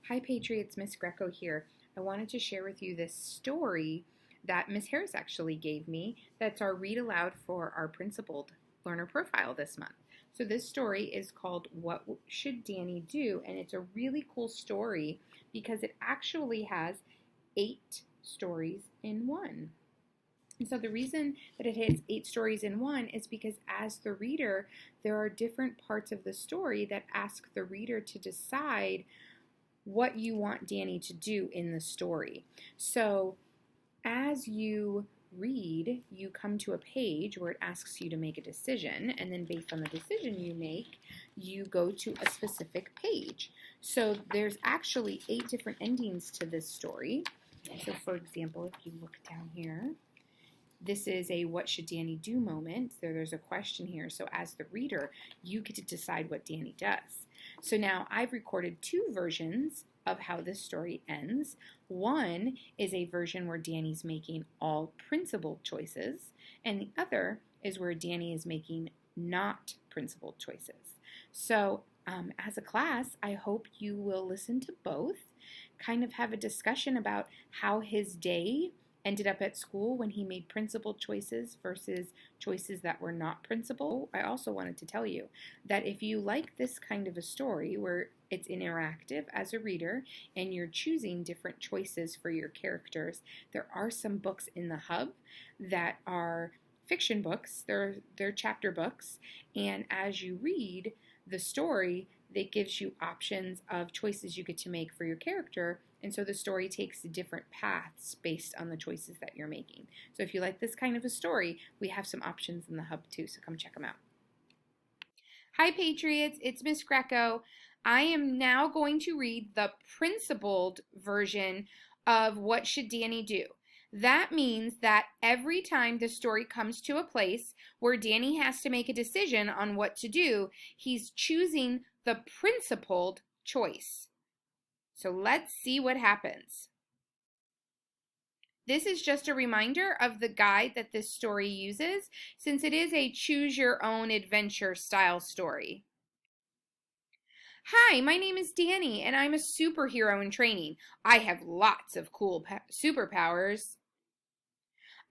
Hi Patriots, Miss Greco here. I wanted to share with you this story that Miss Harris actually gave me. That's our read aloud for our principled learner profile this month. So this story is called What Should Danny Do? And it's a really cool story because it actually has 8 stories in one. And so the reason that it has 8 stories in one is because as the reader, there are different parts of the story that ask the reader to decide what you want Danny to do in the story. So as you read, you come to a page where it asks you to make a decision, and then based on the decision you make, you go to a specific page. So there's actually 8 different endings to this story. So for example, if you look down here, this is a what should Danny do moment. There's a question here. So as the reader, you get to decide what Danny does. So now I've recorded 2 versions of how this story ends. One is a version where Danny's making all principled choices, and the other is where Danny is making not principled choices. So as a class, I hope you will listen to both, kind of have a discussion about how his day ended up at school when he made principled choices versus choices that were not principled. I also wanted to tell you that if you like this kind of a story where it's interactive as a reader and you're choosing different choices for your characters, there are some books in the hub that are fiction books. They're chapter books, and as you read the story, that gives you options of choices you get to make for your character, and so the story takes different paths based on the choices that you're making. So if you like this kind of a story, we have some options in the hub too, so come check them out. Hi Patriots, it's Miss Greco. I am now going to read the principled version of What Should Danny Do? That means that every time the story comes to a place where Danny has to make a decision on what to do, he's choosing the principled choice. So let's see what happens. This is just a reminder of the guide that this story uses, since it is a choose-your-own-adventure style story. Hi, my name is Danny, and I'm a superhero in training. I have lots of cool superpowers.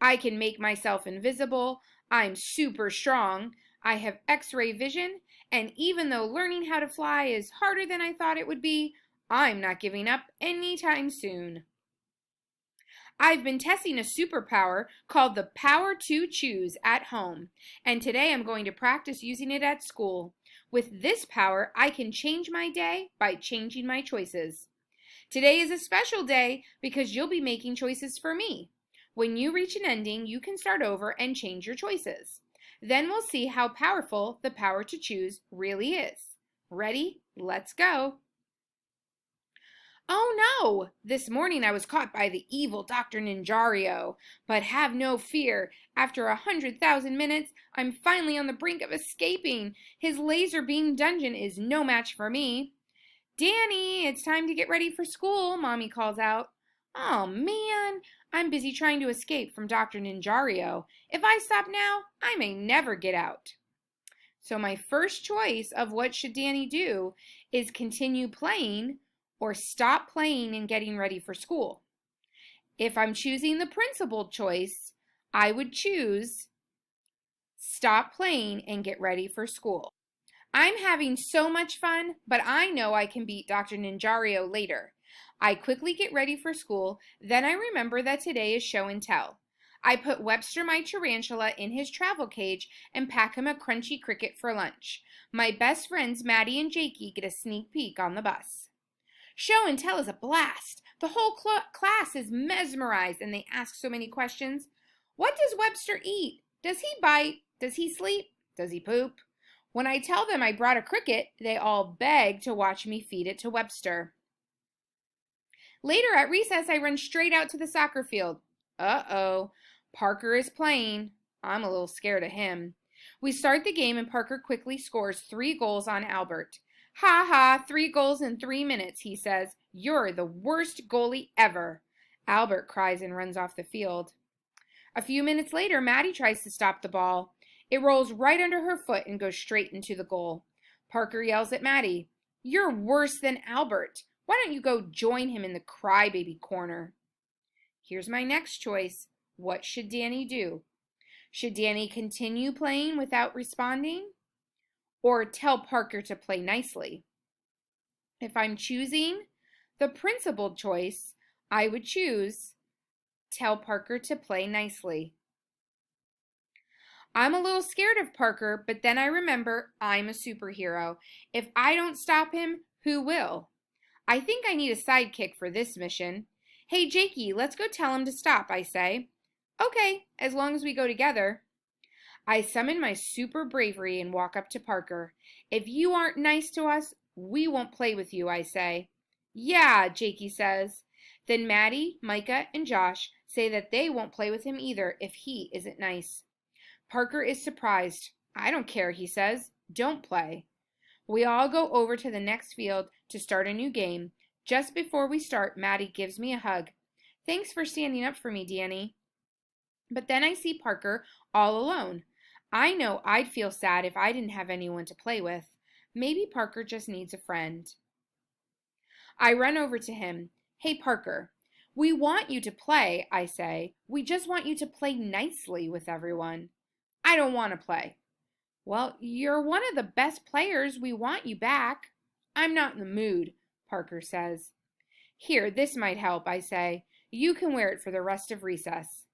I can make myself invisible. I'm super strong. I have X-ray vision, and even though learning how to fly is harder than I thought it would be, I'm not giving up anytime soon. I've been testing a superpower called the power to choose at home, and today I'm going to practice using it at school. With this power, I can change my day by changing my choices. Today is a special day because you'll be making choices for me. When you reach an ending, you can start over and change your choices. Then we'll see how powerful the power to choose really is. Ready? Let's go. Oh no! This morning I was caught by the evil Dr. Ninjario. But have no fear. After 100,000 minutes, I'm finally on the brink of escaping. His laser beam dungeon is no match for me. Danny, it's time to get ready for school, Mommy calls out. Oh man, I'm busy trying to escape from Dr. Ninjario. If I stop now, I may never get out. So my first choice of what should Danny do is continue playing or stop playing and getting ready for school. If I'm choosing the principled choice, I would choose stop playing and get ready for school. I'm having so much fun, but I know I can beat Dr. Ninjario later. I quickly get ready for school, then I remember that today is show and tell. I put Webster my tarantula in his travel cage and pack him a crunchy cricket for lunch. My best friends Maddie and Jakey get a sneak peek on the bus. Show and tell is a blast. The whole class is mesmerized and they ask so many questions. What does Webster eat? Does he bite? Does he sleep? Does he poop? When I tell them I brought a cricket, they all beg to watch me feed it to Webster. Later at recess, I run straight out to the soccer field. Uh-oh, Parker is playing. I'm a little scared of him. We start the game and Parker quickly scores 3 goals on Albert. Ha ha, 3 goals in 3 minutes, he says. You're the worst goalie ever. Albert cries and runs off the field. A few minutes later, Maddie tries to stop the ball. It rolls right under her foot and goes straight into the goal. Parker yells at Maddie, "You're worse than Albert. Why don't you go join him in the crybaby corner? Here's my next choice. What should Danny do? Should Danny continue playing without responding? Or tell Parker to play nicely? If I'm choosing the principled choice, I would choose tell Parker to play nicely. I'm a little scared of Parker, but then I remember I'm a superhero. If I don't stop him, who will? I think I need a sidekick for this mission. Hey, Jakey, let's go tell him to stop, I say. Okay, as long as we go together. I summon my super bravery and walk up to Parker. If you aren't nice to us, we won't play with you, I say. Yeah, Jakey says. Then Maddie, Micah, and Josh say that they won't play with him either if he isn't nice. Parker is surprised. I don't care, he says. Don't play. We all go over to the next field to start a new game. Just before we start, Maddie gives me a hug. Thanks for standing up for me, Danny. But then I see Parker all alone. I know I'd feel sad if I didn't have anyone to play with. Maybe Parker just needs a friend. I run over to him. Hey, Parker, we want you to play, I say. We just want you to play nicely with everyone. I don't want to play. Well, you're one of the best players. We want you back. I'm not in the mood, Parker says. Here, this might help, I say. You can wear it for the rest of recess.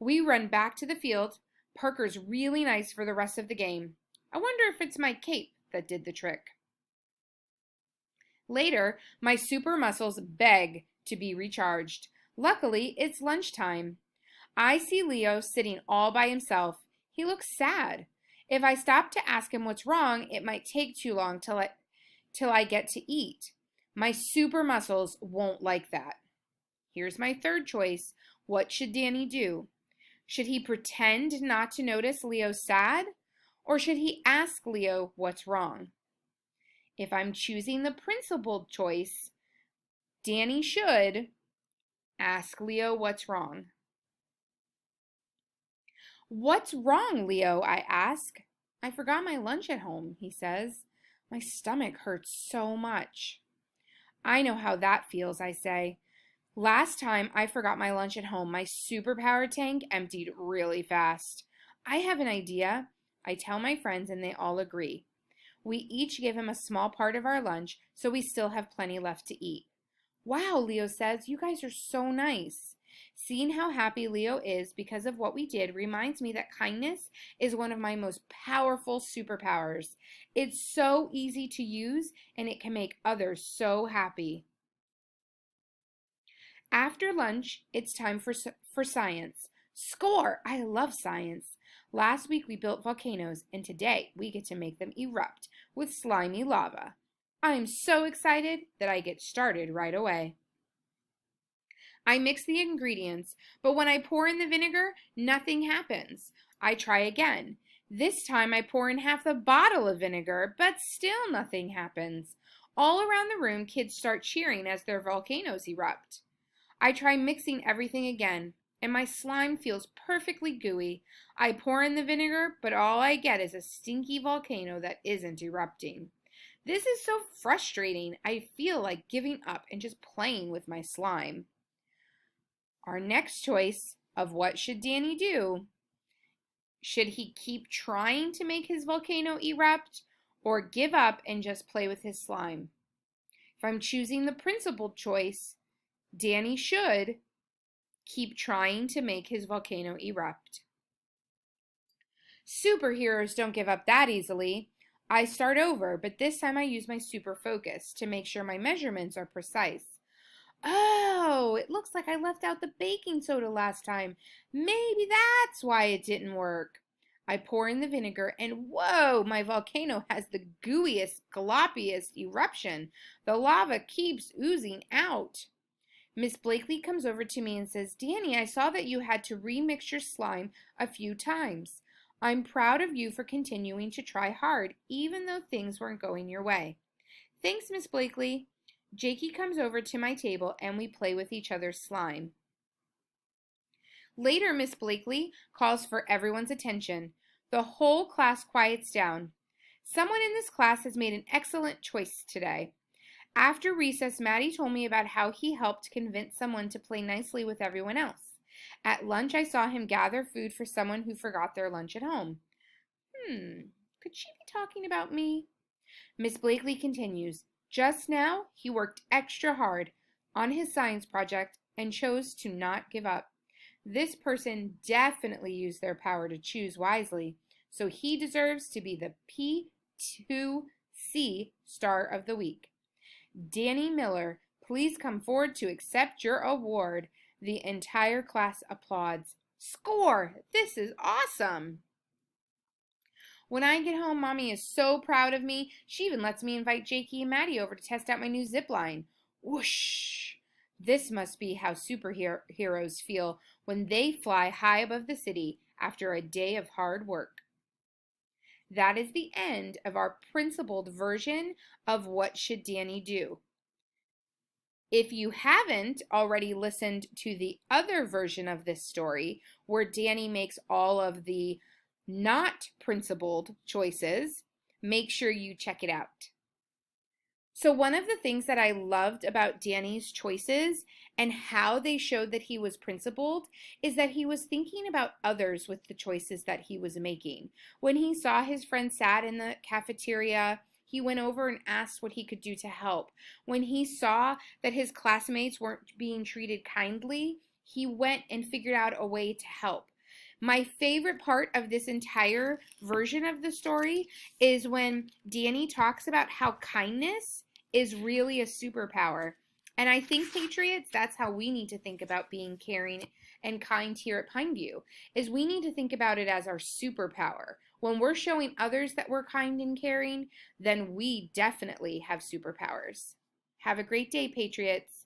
We run back to the field. Parker's really nice for the rest of the game. I wonder if it's my cape that did the trick. Later, my super muscles beg to be recharged. Luckily, it's lunchtime. I see Leo sitting all by himself. He looks sad. If I stop to ask him what's wrong, it might take too long till I get to eat. My super muscles won't like that. Here's my third choice. What should Danny do? Should he pretend not to notice Leo's sad? Or should he ask Leo what's wrong? If I'm choosing the principled choice, Danny should ask Leo what's wrong. What's wrong, Leo? I ask. I forgot my lunch at home, he says. My stomach hurts so much. I know how that feels, I say. Last time I forgot my lunch at home, my superpower tank emptied really fast. I have an idea. I tell my friends and they all agree. We each give him a small part of our lunch so we still have plenty left to eat. Wow, Leo says, you guys are so nice. Seeing how happy Leo is because of what we did reminds me that kindness is one of my most powerful superpowers. It's so easy to use and it can make others so happy. After lunch, it's time for science. Score! I love science. Last week we built volcanoes, and today we get to make them erupt with slimy lava. I'm so excited that I get started right away. I mix the ingredients, but when I pour in the vinegar, nothing happens. I try again. This time I pour in half the bottle of vinegar, but still nothing happens. All around the room, kids start cheering as their volcanoes erupt. I try mixing everything again, and my slime feels perfectly gooey. I pour in the vinegar, but all I get is a stinky volcano that isn't erupting. This is so frustrating. I feel like giving up and just playing with my slime. Our next choice of what should Danny do? Should he keep trying to make his volcano erupt or give up and just play with his slime? If I'm choosing the principled choice, Danny should keep trying to make his volcano erupt. Superheroes don't give up that easily. I start over, but this time I use my super focus to make sure my measurements are precise. Oh, it looks like I left out the baking soda last time. Maybe that's why it didn't work. I pour in the vinegar and whoa, my volcano has the gooeyest, gloppiest eruption. The lava keeps oozing out. Miss Blakely comes over to me and says, Danny, I saw that you had to remix your slime a few times. I'm proud of you for continuing to try hard, even though things weren't going your way. Thanks, Miss Blakely. Jakey comes over to my table and we play with each other's slime. Later, Miss Blakely calls for everyone's attention. The whole class quiets down. Someone in this class has made an excellent choice today. After recess, Maddie told me about how he helped convince someone to play nicely with everyone else. At lunch, I saw him gather food for someone who forgot their lunch at home. Could she be talking about me? Miss Blakely continues. Just now, he worked extra hard on his science project and chose to not give up. This person definitely used their power to choose wisely, so he deserves to be the P2C Star of the Week. Danny Miller, please come forward to accept your award. The entire class applauds. Score! This is awesome! When I get home, Mommy is so proud of me. She even lets me invite Jakey and Maddie over to test out my new zip line. Whoosh! This must be how superheroes feel when they fly high above the city after a day of hard work. That is the end of our principled version of What Should Danny Do? If you haven't already listened to the other version of this story, where Danny makes all of the not principled choices, make sure you check it out. So one of the things that I loved about Danny's choices and how they showed that he was principled is that he was thinking about others with the choices that he was making. When he saw his friend sad in the cafeteria, he went over and asked what he could do to help. When he saw that his classmates weren't being treated kindly, he went and figured out a way to help. My favorite part of this entire version of the story is when Danny talks about how kindness is really a superpower. And I think, Patriots, that's how we need to think about being caring and kind here at Pineview, is we need to think about it as our superpower. When we're showing others that we're kind and caring, then we definitely have superpowers. Have a great day, Patriots.